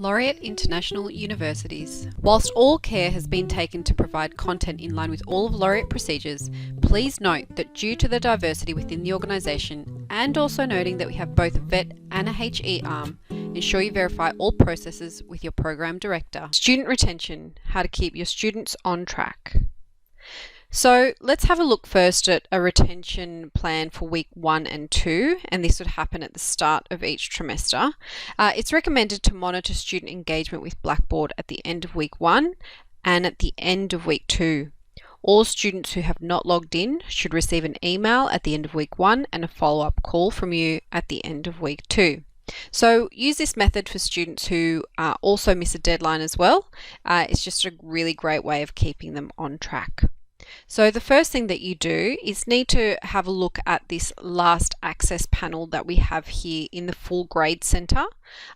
Laureate International Universities. Whilst all care has been taken to provide content in line with all of Laureate procedures, please note that due to the diversity within the organisation, and also noting that we have both a VET and a HE arm, ensure you verify all processes with your program director. Student retention, how to keep your students on track. So let's have a look first at a retention plan for week 1 and 2, and this would happen at the start of each trimester. It's recommended to monitor student engagement with Blackboard at the end of week 1 and at the end of week 2. All students who have not logged in should receive an email at the end of week 1 and a follow-up call from you at the end of week 2. So use this method for students who also miss a deadline as well. It's just a really great way of keeping them on track. So the first thing that you do is need to have a look at this last access panel that we have here in the full grade center.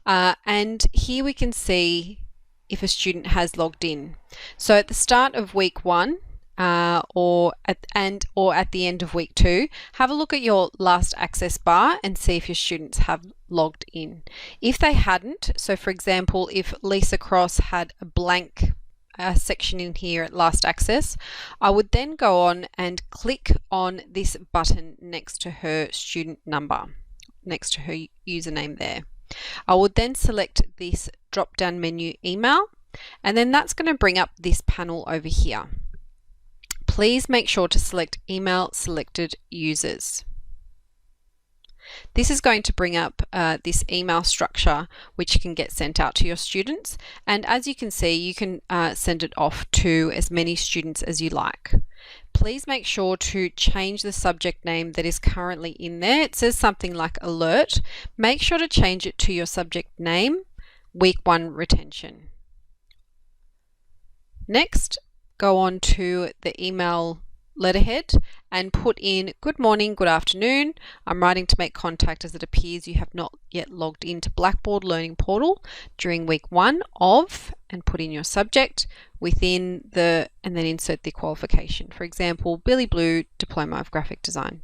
And here we can see if a student has logged in. So at the start of week 1 or at the end of week 2, have a look at your last access bar and see if your students have logged in. If they hadn't, so for example, if Lisa Cross had a blank section in here at last access, I would then go on and click on this button next to her student number, next to her username there. I would then select this drop down menu email, and then that's going to bring up this panel over here. Please make sure to select email selected users. This is going to bring up this email structure which can get sent out to your students, and as you can see, you can send it off to as many students as you like. Please make sure to change the subject name that is currently in there. It says something like alert. Make sure to change it to your subject name, week 1 retention. Next, go on to the email letterhead and put in good morning, good afternoon. I'm writing to make contact as it appears you have not yet logged into Blackboard Learning Portal during week 1 of, and put in your subject within the, and then insert the qualification. For example, Billy Blue, Diploma of Graphic Design.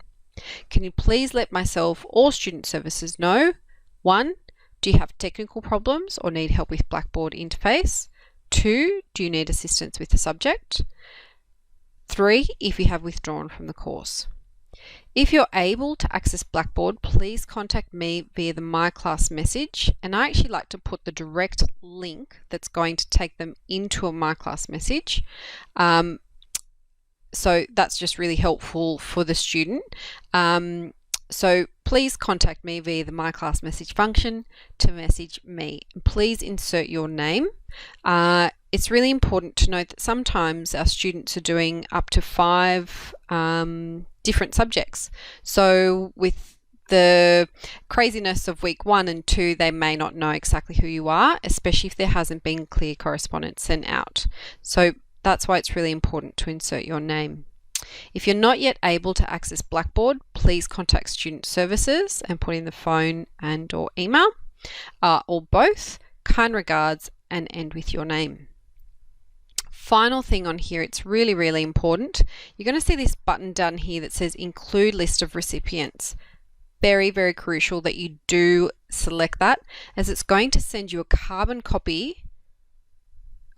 Can you please let myself or student services know? 1, do you have technical problems or need help with Blackboard interface? 2, do you need assistance with the subject? 3, if you have withdrawn from the course. If you're able to access Blackboard, please contact me via the My Class message, and I actually like to put the direct link that's going to take them into a My Class message. So that's just really helpful for the student. So please contact me via the My Class message function to message me. Please insert your name. It's really important to note that sometimes our students are doing up to 5 different subjects. So with the craziness of week 1 and 2, they may not know exactly who you are, especially if there hasn't been clear correspondence sent out. So that's why it's really important to insert your name. If you're not yet able to access Blackboard, please contact Student Services and put in the phone and or email, or both. Kind regards, and end with your name. Final thing on here, it's really, really important. You're going to see this button down here that says include list of recipients. Very, very crucial that you do select that, as it's going to send you a carbon copy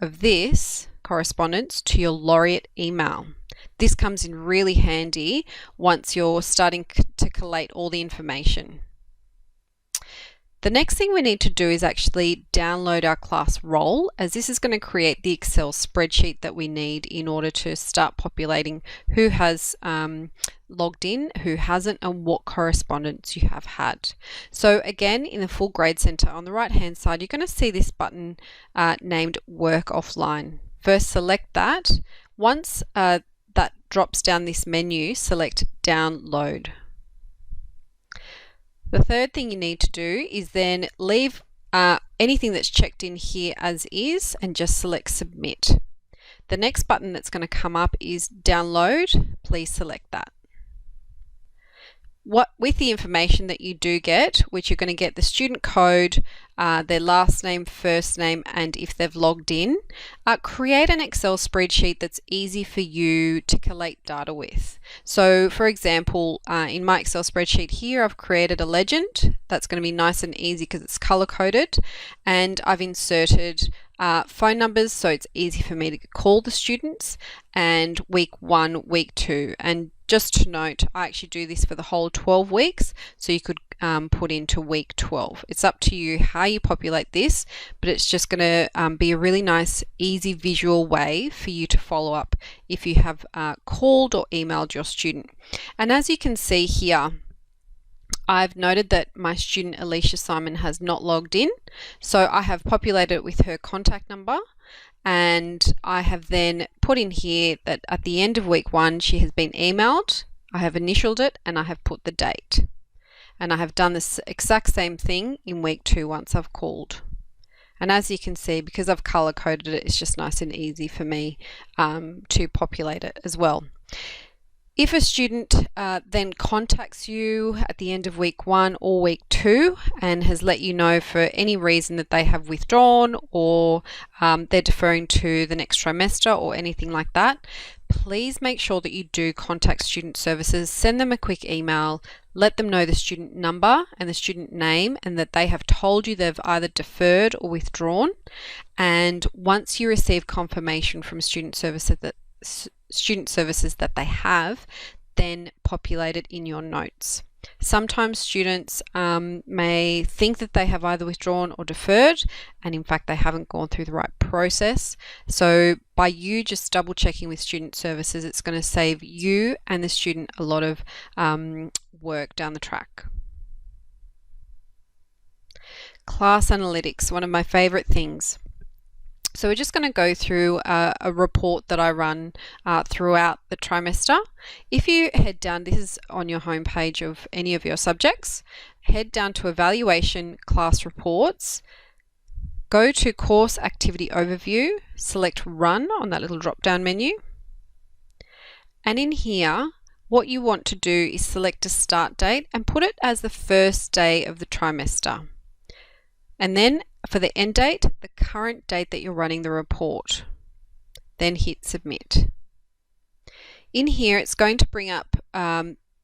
of this correspondence to your Laureate email. This comes in really handy once you're starting to collate all the information. The next thing we need to do is actually download our class role, as this is going to create the Excel spreadsheet that we need in order to start populating who has logged in, who hasn't, and what correspondence you have had. So again, in the full grade center on the right hand side, you're going to see this button named Work Offline. First select that. Once that drops down this menu, select Download. The third thing you need to do is then leave anything that's checked in here as is and just select Submit. The next button that's going to come up is Download. Please select that. with the information that you do get, which you're going to get the student code, their last name, first name, and if they've logged in, create an Excel spreadsheet that's easy for you to collate data with. So for example, in my Excel spreadsheet here, I've created a legend that's going to be nice and easy because it's color coded, and I've inserted phone numbers so it's easy for me to call the students, and week 1, week 2. And just to note, I actually do this for the whole 12 weeks, so you could put into week 12. It's up to you how you populate this, but it's just going to be a really nice, easy visual way for you to follow up if you have called or emailed your student. And as you can see here, I've noted that my student Alicia Simon has not logged in, so I have populated it with her contact number, and I have then put in here that at the end of week 1 she has been emailed, I have initialed it, and I have put the date. And I have done this exact same thing in week 2 once I've called. And as you can see, because I've color coded it, it's just nice and easy for me to populate it as well. If a student then contacts you at the end of week 1 or week 2 and has let you know for any reason that they have withdrawn, or they're deferring to the next trimester or anything like that, please make sure that you do contact student services. Send them a quick email, let them know the student number and the student name, and that they have told you they've either deferred or withdrawn. And once you receive confirmation from student services that they have, then populate it in your notes. Sometimes students may think that they have either withdrawn or deferred, and in fact they haven't gone through the right process. So by you just double checking with student services, it's going to save you and the student a lot of work down the track. Class analytics, one of my favorite things. So we're just going to go through a report that I run throughout the trimester. If you head down, this is on your home page of any of your subjects, head down to Evaluation Class Reports, go to Course Activity Overview, select Run on that little drop down menu, and in here what you want to do is select a start date and put it as the first day of the trimester. And then for the end date, the current date that you're running the report. Then hit submit. In here, it's going to bring up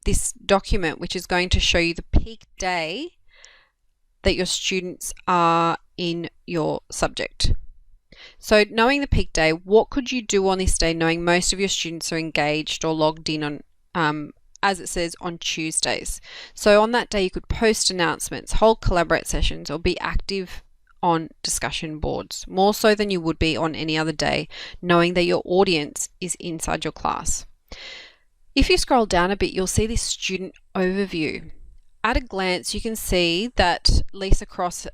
this document, which is going to show you the peak day that your students are in your subject. So knowing the peak day, what could you do on this day knowing most of your students are engaged or logged in on as it says on Tuesdays? So on that day you could post announcements, hold collaborate sessions, or be active on discussion boards, more so than you would be on any other day, knowing that your audience is inside your class. If you scroll down a bit, you'll see this student overview. At a glance, you can see that Lisa Cross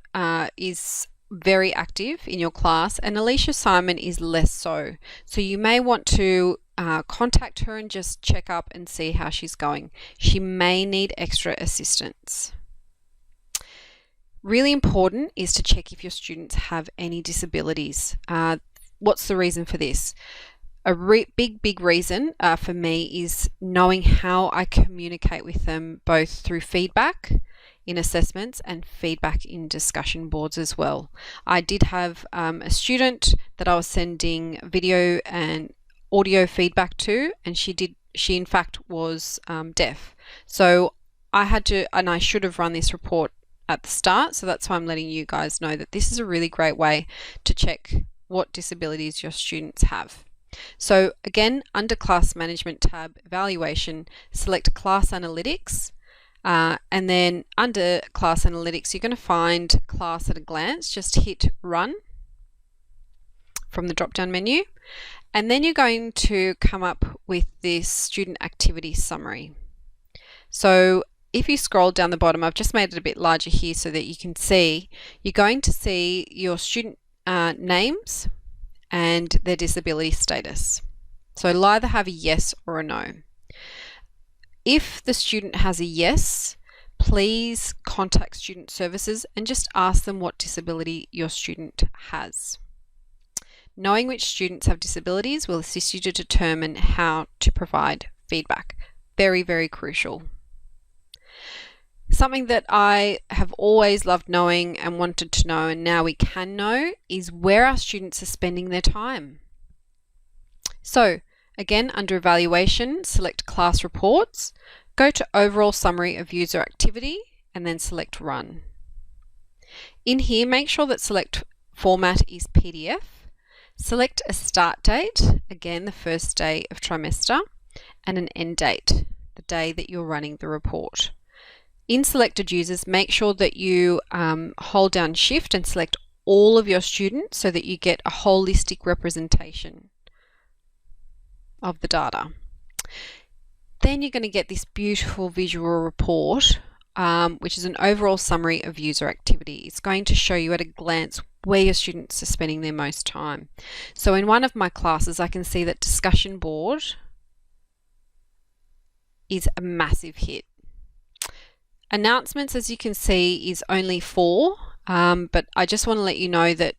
is very active in your class, and Alicia Simon is less so. So you may want to contact her and just check up and see how she's going. She may need extra assistance. Really important is to check if your students have any disabilities. What's the reason for this? A big reason for me is knowing how I communicate with them, both through feedback in assessments and feedback in discussion boards as well. I did have a student that I was sending video and audio feedback to, and she in fact was deaf. So I had to, and I should have run this report at the start, so that's why I'm letting you guys know that this is a really great way to check what disabilities your students have. So again, under Class Management tab, Evaluation, select Class Analytics, and then under Class Analytics you're going to find Class at a Glance. Just hit Run from the drop down menu, and then you're going to come up with this Student Activity Summary. So if you scroll down the bottom, I've just made it a bit larger here so that you can see, you're going to see your student names and their disability status. So it'll either have a yes or a no. If the student has a yes, please contact student services and just ask them what disability your student has. Knowing which students have disabilities will assist you to determine how to provide feedback. Very, very crucial. Something that I have always loved knowing and wanted to know, and now we can know, is where our students are spending their time. So again, under evaluation, select class reports, go to overall summary of user activity, and then select run. In here, make sure that select format is PDF. Select a start date, again the first day of trimester, and an end date, the day that you're running the report. In selected users, make sure that you hold down Shift and select all of your students so that you get a holistic representation of the data. Then you're going to get this beautiful visual report, which is an overall summary of user activity. It's going to show you at a glance where your students are spending their most time. So in one of my classes, I can see that discussion board is a massive hit. Announcements, as you can see, is only 4, but I just want to let you know that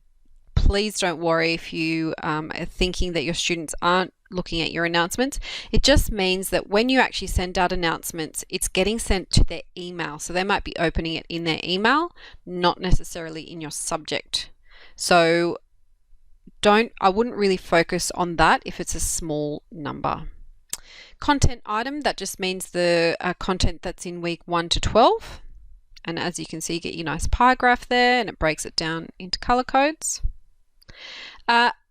please don't worry if you are thinking that your students aren't looking at your announcements. It just means that when you actually send out announcements, it's getting sent to their email. So they might be opening it in their email, not necessarily in your subject. So I wouldn't really focus on that if it's a small number. Content item, that just means the content that's in week 1 to 12. And as you can see, you get your nice pie graph there, and it breaks it down into color codes.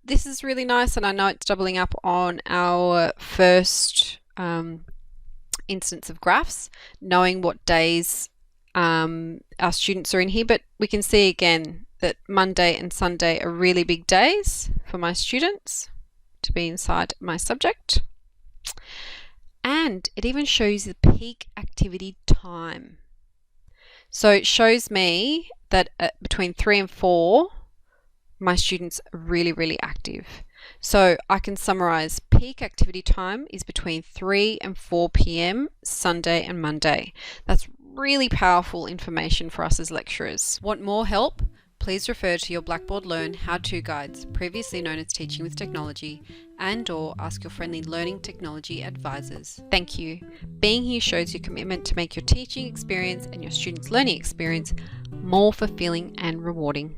This is really nice, and I know it's doubling up on our first instance of graphs, knowing what days our students are in here, but we can see again that Monday and Sunday are really big days for my students to be inside my subject. And it even shows the peak activity time. So it shows me that between 3 and 4, my students are really, really active. So I can summarize peak activity time is between 3 and 4 p.m. Sunday and Monday. That's really powerful information for us as lecturers. Want more help? Please refer to your Blackboard Learn how-to guides, previously known as Teaching with Technology, and/or ask your friendly learning technology advisors. Thank you. Being here shows your commitment to make your teaching experience and your students' learning experience more fulfilling and rewarding.